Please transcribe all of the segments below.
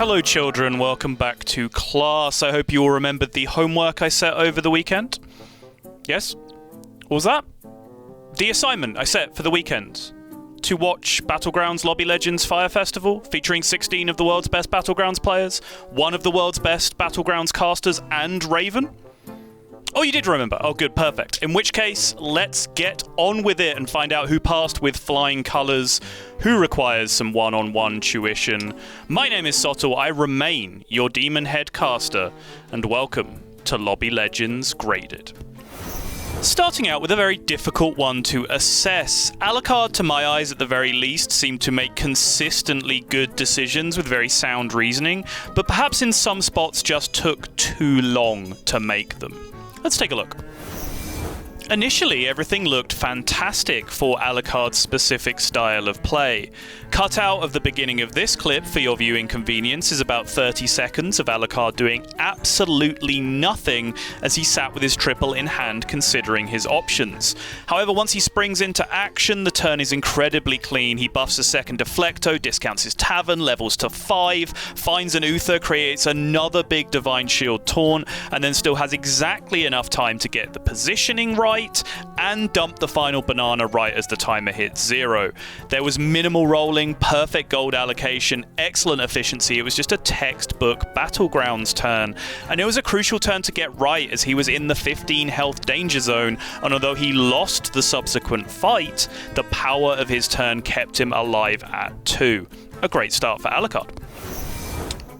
Hello children, welcome back to class. I hope you all remembered the homework I set over the weekend. Yes? What was that? The assignment I set for the weekend. To watch Battlegrounds Lobby Legends Fire Festival, featuring 16 of the world's best Battlegrounds players, one of the world's best Battlegrounds casters, and Raven. Oh, you did remember. Oh, good, perfect. In which case, let's get on with it and find out who passed with flying colours, who requires some one-on-one tuition. My name is Sottle, I remain your Demon Head caster, and welcome to Lobby Legends Graded. Starting out with a very difficult one to assess. Alucard, to my eyes at the very least, seemed to make consistently good decisions with very sound reasoning, but perhaps in some spots just took too long to make them. Let's take a look. Initially, everything looked fantastic for Alucard's specific style of play. Cut out of the beginning of this clip for your viewing convenience is about 30 seconds of Alucard doing absolutely nothing as he sat with his triple in hand considering his options. However, once he springs into action, the turn is incredibly clean. He buffs a second Deflecto, discounts his Tavern, levels to 5, finds an Uther, creates another big Divine Shield taunt, and then still has exactly enough time to get the positioning right and dump the final banana right as the timer hits 0. There was minimal rolling, perfect gold allocation, excellent efficiency. It was just a textbook Battlegrounds turn, and it was a crucial turn to get right as he was in the 15 health danger zone, and although he lost the subsequent fight, the power of his turn kept him alive at 2. A great start for Alucard.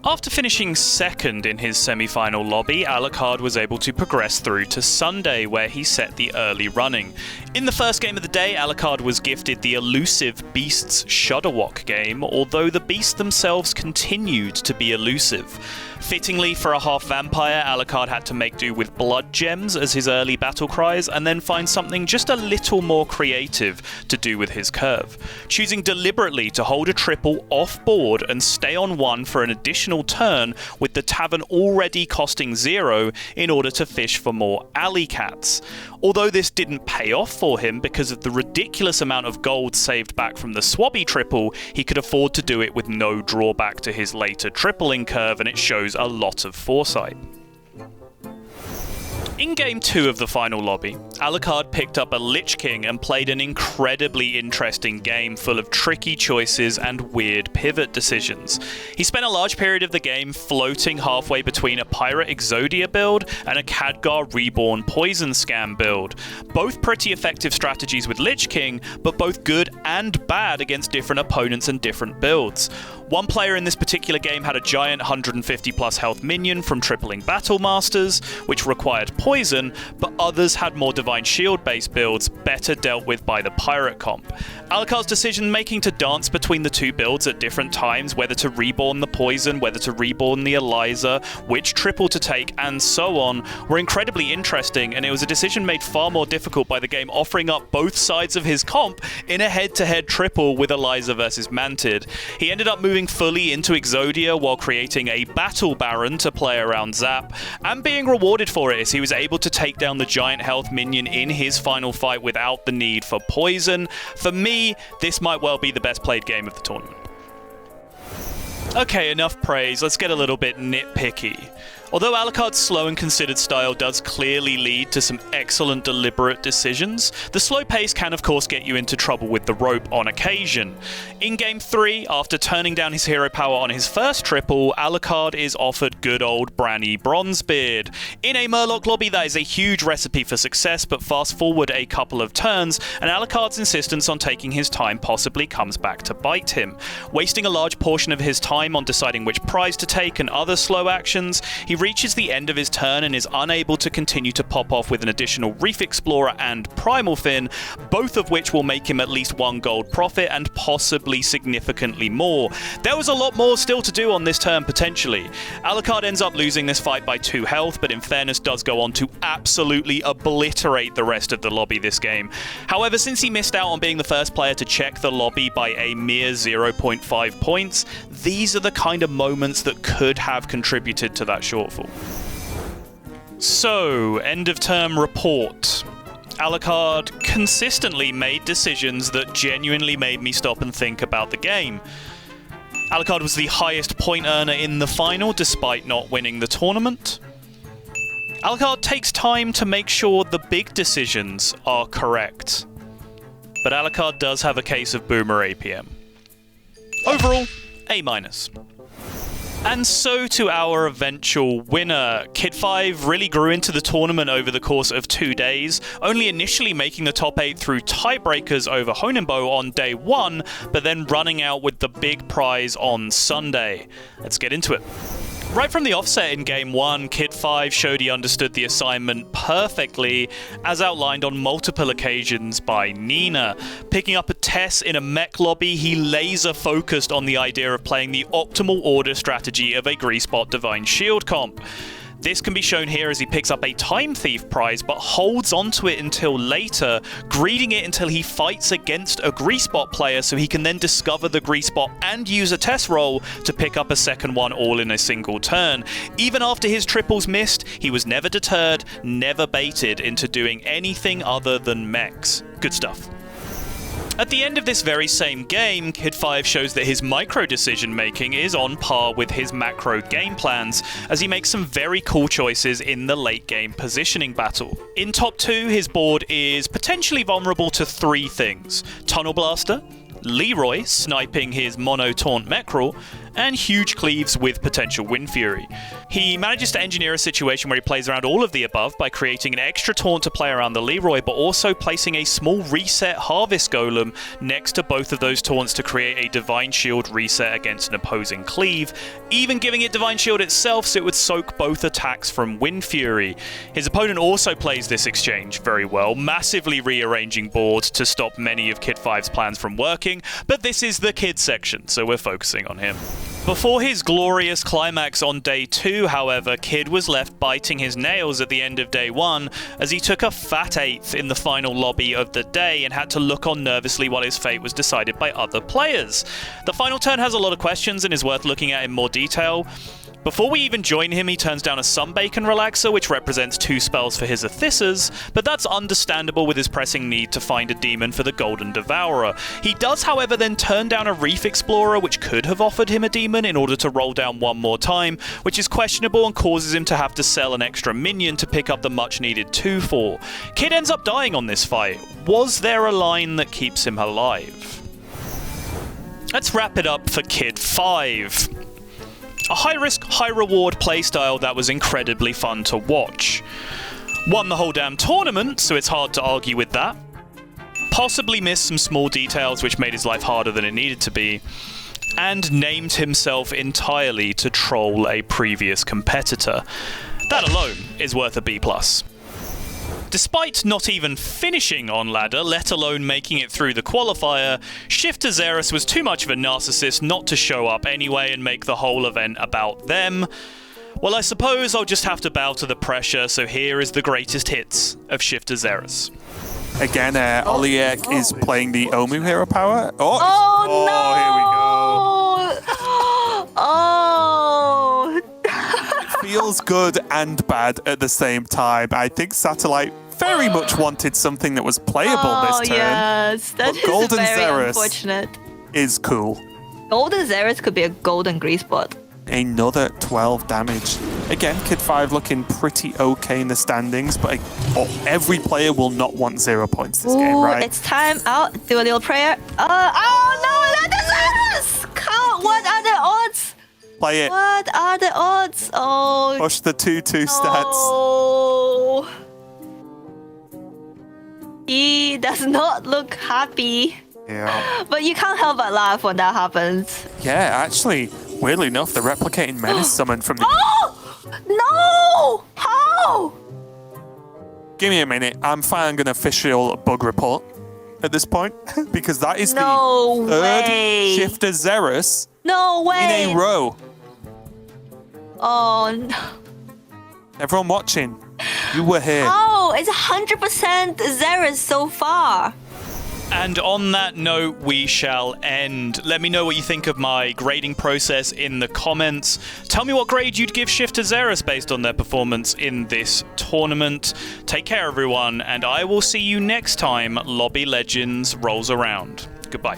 After finishing second in his semi-final lobby, Alucard was able to progress through to Sunday, where he set the early running. In the first game of the day, Alucard was gifted the elusive Beasts Shudderwock game, although the beasts themselves continued to be elusive. Fittingly, for a half-vampire, Alucard had to make do with blood gems as his early battle cries, and then find something just a little more creative to do with his curve. Choosing deliberately to hold a triple off-board and stay on 1 for an additional turn, with the Tavern already costing 0 in order to fish for more alley cats. Although this didn't pay off for him because of the ridiculous amount of gold saved back from the Swabby triple, he could afford to do it with no drawback to his later tripling curve, and it shows a lot of foresight. In Game 2 of the final lobby, Alucard picked up a Lich King and played an incredibly interesting game full of tricky choices and weird pivot decisions. He spent a large period of the game floating halfway between a Pirate Exodia build and a Khadgar Reborn Poison Scam build. Both pretty effective strategies with Lich King, but both good and bad against different opponents and different builds. One player in this particular game had a giant 150 plus health minion from tripling Battle Masters, which required poison, but others had more Divine Shield based builds, better dealt with by the Pirate comp. Alucard's decision making to dance between the two builds at different times, whether to reborn the poison, whether to reborn the Eliza, which triple to take, and so on, were incredibly interesting, and it was a decision made far more difficult by the game offering up both sides of his comp in a head-to-head triple with Eliza versus Mantid. He ended up moving fully into Exodia while creating a Battle Baron to play around Zap, and being rewarded for it as he was able to take down the giant health minion in his final fight without the need for poison. For me, this might well be the best played game of the tournament. Okay, enough praise, let's get a little bit nitpicky. Although Alucard's slow and considered style does clearly lead to some excellent deliberate decisions, the slow pace can of course get you into trouble with the rope on occasion. In Game 3, after turning down his hero power on his first triple, Alucard is offered good old Branny Bronzebeard. In a Murloc lobby, that is a huge recipe for success, but fast forward a couple of turns, and Alucard's insistence on taking his time possibly comes back to bite him. Wasting a large portion of his time on deciding which prize to take and other slow actions, he reaches the end of his turn and is unable to continue to pop off with an additional Reef Explorer and Primal Fin, both of which will make him at least 1 gold profit and possibly significantly more. There was a lot more still to do on this turn potentially. Alucard ends up losing this fight by 2 health, but in fairness does go on to absolutely obliterate the rest of the lobby this game. However, since he missed out on being the first player to check the lobby by a mere 0.5 points, these are the kind of moments that could have contributed to that shortfall. So, end of term report. Alucard consistently made decisions that genuinely made me stop and think about the game. Alucard was the highest point earner in the final, despite not winning the tournament. Alucard takes time to make sure the big decisions are correct. But Alucard does have a case of boomer APM. Overall, A-. And so to our eventual winner. Kid5 really grew into the tournament over the course of 2 days, only initially making the top 8 through tiebreakers over Honinbo on day 1, but then running out with the big prize on Sunday. Let's get into it. Right from the offset in Game 1, Kid5 showed he understood the assignment perfectly, as outlined on multiple occasions by Nina. Picking up a Tess in a mech lobby, he laser-focused on the idea of playing the optimal order strategy of a Greasebot Divine Shield comp. This can be shown here as he picks up a Time Thief prize, but holds onto it until later, greeding it until he fights against a Greasebot player so he can then discover the Greasebot and use a test roll to pick up a second one all in a single turn. Even after his triples missed, he was never deterred, never baited into doing anything other than mechs. Good stuff. At the end of this very same game, Kid5 shows that his micro decision making is on par with his macro game plans, as he makes some very cool choices in the late game positioning battle. In top 2, his board is potentially vulnerable to 3 things: Tunnel Blaster, Leroy sniping his mono taunt Meckrel, and huge cleaves with potential Wind Fury. He manages to engineer a situation where he plays around all of the above by creating an extra taunt to play around the Leroy, but also placing a small reset Harvest Golem next to both of those taunts to create a Divine Shield reset against an opposing cleave, even giving it Divine Shield itself so it would soak both attacks from Wind Fury. His opponent also plays this exchange very well, massively rearranging boards to stop many of Kid5's plans from working, but this is the Kid section, so we're focusing on him. Before his glorious climax on day 2, however, Kid was left biting his nails at the end of day 1 as he took a fat 8th in the final lobby of the day and had to look on nervously while his fate was decided by other players. The final turn has a lot of questions and is worth looking at in more detail. Before we even join him, he turns down a Sunbacon Relaxer, which represents 2 spells for his Athysas, but that's understandable with his pressing need to find a demon for the Golden Devourer. He does, however, then turn down a Reef Explorer, which could have offered him a demon in order to roll down one more time, which is questionable and causes him to have to sell an extra minion to pick up the much-needed 2/4. Kid ends up dying on this fight. Was there a line that keeps him alive? Let's wrap it up for Kid5. A high-risk, high-reward playstyle that was incredibly fun to watch. Won the whole damn tournament, so it's hard to argue with that. Possibly missed some small details which made his life harder than it needed to be. And named himself entirely to troll a previous competitor. That alone is worth a B+. Despite not even finishing on ladder, let alone making it through the qualifier, Shifter Xeris was too much of a narcissist not to show up anyway and make the whole event about them. Well, I suppose I'll just have to bow to the pressure, so here is the greatest hits of Shifter Xeris. Again, Oliek is playing the Omu hero power. Oh no! Here we go. Oh! Feels good and bad at the same time. I think Satellite very much wanted something that was playable this turn. Yes, that is Golden very Xeris unfortunate. is cool. Golden Xeris could be a golden Greasebot. Another 12 damage. Again, Kid5 looking pretty okay in the standings, but every player will not want 0 points this game, right? It's time out. Do a little prayer. Oh no, let us! What are the odds? Play it. What are the odds? Oh. Push the 2/2 stats. Oh. He does not look happy. Yeah. But you can't help but laugh when that happens. Yeah, actually, weirdly enough, the replicating menace summon from the... Oh! No! How? Give me a minute. I'm filing an official bug report at this point, because that is No the third way. Shifter Xeris No way. in a row. Oh no. Everyone watching, you were here. Oh, it's 100% Xeris so far. And on that note, we shall end. Let me know what you think of my grading process in the comments. Tell me what grade you'd give Shifter Xeris based on their performance in this tournament. Take care, everyone, and I will see you next time Lobby Legends rolls around. Goodbye.